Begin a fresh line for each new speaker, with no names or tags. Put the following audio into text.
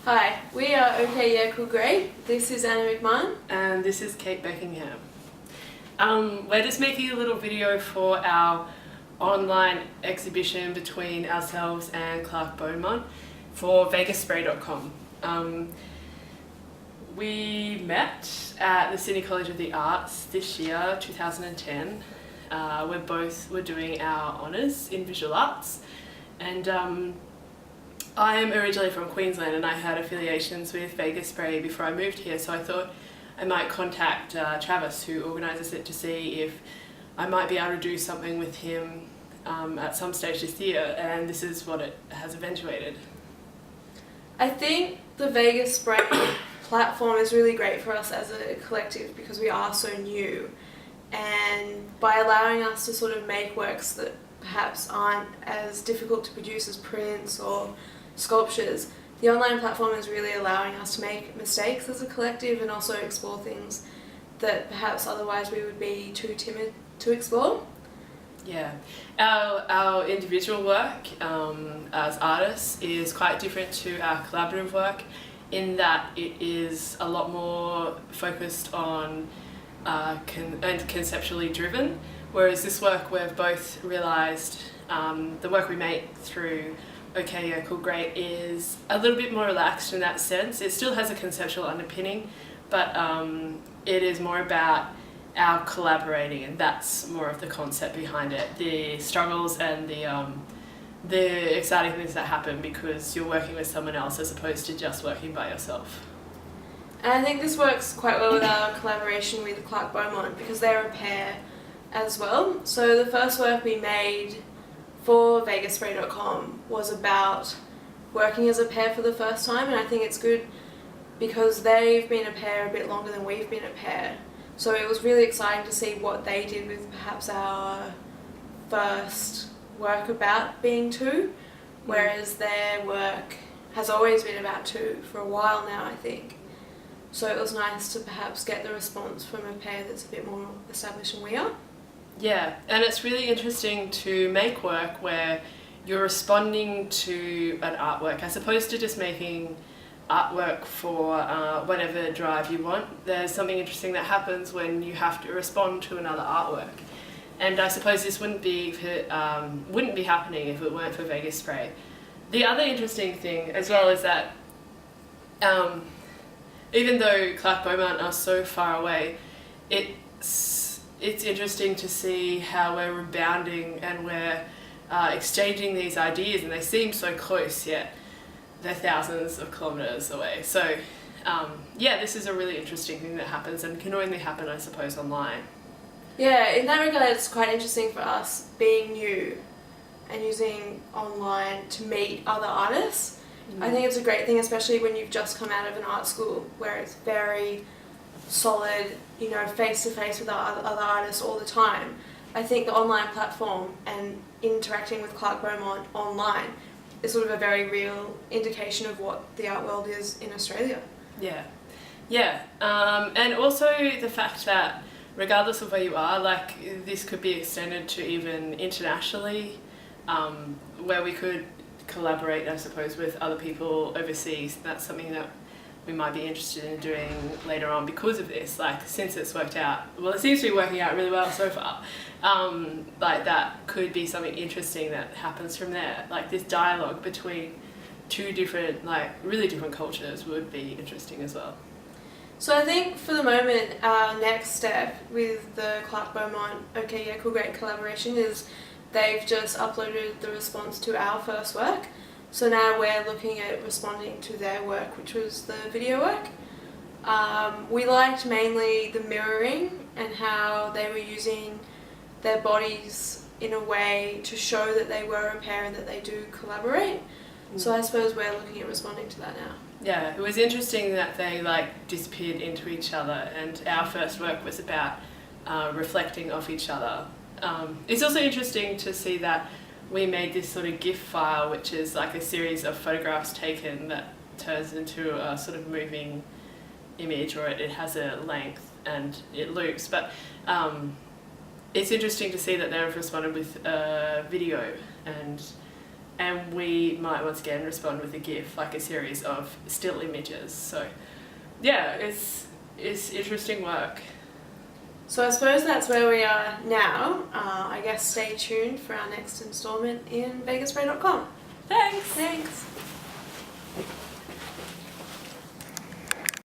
Hi, we are OK Yeah Cool Great. This is Anna McMahon.
And this is Kate Beckingham. We're just making a little video for our online exhibition between ourselves and Clark Beaumont for vegasspray.com. We met at the Sydney College of the Arts this year, 2010. We're doing our honours in visual arts, and I am originally from Queensland and I had affiliations with Vegas Spray before I moved here, so I thought I might contact Travis, who organises it, to see if I might be able to do something with him at some stage this year, and this is what it has eventuated.
I think the Vegas Spray platform is really great for us as a collective because we are so new, and by allowing us to sort of make works that perhaps aren't as difficult to produce as prints or sculptures, the online platform is really allowing us to make mistakes as a collective and also explore things that perhaps otherwise we would be too timid to explore.
Yeah, our individual work as artists is quite different to our collaborative work in that it is a lot more focused on and conceptually driven, whereas this work we've both realised the work we make through OK Yeah Cool Great is a little bit more relaxed in that sense. It still has a conceptual underpinning, but it is more about our collaborating, and that's more of the concept behind it. The struggles and the exciting things that happen because you're working with someone else as opposed to just working by yourself.
And I think this works quite well with our collaboration with Clark Beaumont because they're a pair as well. So the first work we made for vegasspray.com was about working as a pair for the first time, and I think it's good because they've been a pair a bit longer than we've been a pair. So it was really exciting to see what they did with perhaps our first work about being two, whereas their work has always been about two for a while now, I think. So it was nice to perhaps get the response from a pair that's a bit more established than we are.
Yeah, and it's really interesting to make work where you're responding to an artwork as opposed to just making artwork for whatever drive you want. There's something interesting that happens when you have to respond to another artwork. And I suppose this wouldn't be happening if it weren't for Vegas Spray. The other interesting thing as well is that even though Clark Beaumont are so far away, it's interesting to see how we're rebounding and we're exchanging these ideas, and they seem so close, yet they're thousands of kilometres away. So yeah, this is a really interesting thing that happens and can only happen, I suppose, online.
Yeah, in that regard it's quite interesting for us being new and using online to meet other artists. I think it's a great thing, especially when you've just come out of an art school where it's very solid, you know, face-to-face with other artists all the time. I think the online platform and interacting with Clark Beaumont online is sort of a very real indication of what the art world is in Australia.
Yeah, and also the fact that regardless of where you are, like this could be extended to even internationally, where we could collaborate, I suppose, with other people overseas. That's something that we might be interested in doing later on because of this, like since it's worked out, well, it seems to be working out really well so far, like that could be something interesting that happens from there. Like this dialogue between two different, like really different cultures would be interesting as well.
So I think for the moment our next step with the Clark Beaumont OK Yeah Cool Great collaboration is they've just uploaded the response to our first work. So now we're looking at responding to their work, which was the video work. We liked mainly the mirroring and how they were using their bodies in a way to show that they were a pair and that they do collaborate. So I suppose we're looking at responding to that now.
Yeah, it was interesting that they like disappeared into each other, and our first work was about reflecting off each other. It's also interesting to see that we made this sort of GIF file, which is like a series of photographs taken that turns into a sort of moving image, or it has a length and it loops. But it's interesting to see that they've responded with video, and and we might once again respond with a GIF, like a series of still images. So yeah, it's interesting work.
So I suppose that's where we are now. I guess stay tuned for our next instalment in vegaspray.com.
Thanks!
Thanks!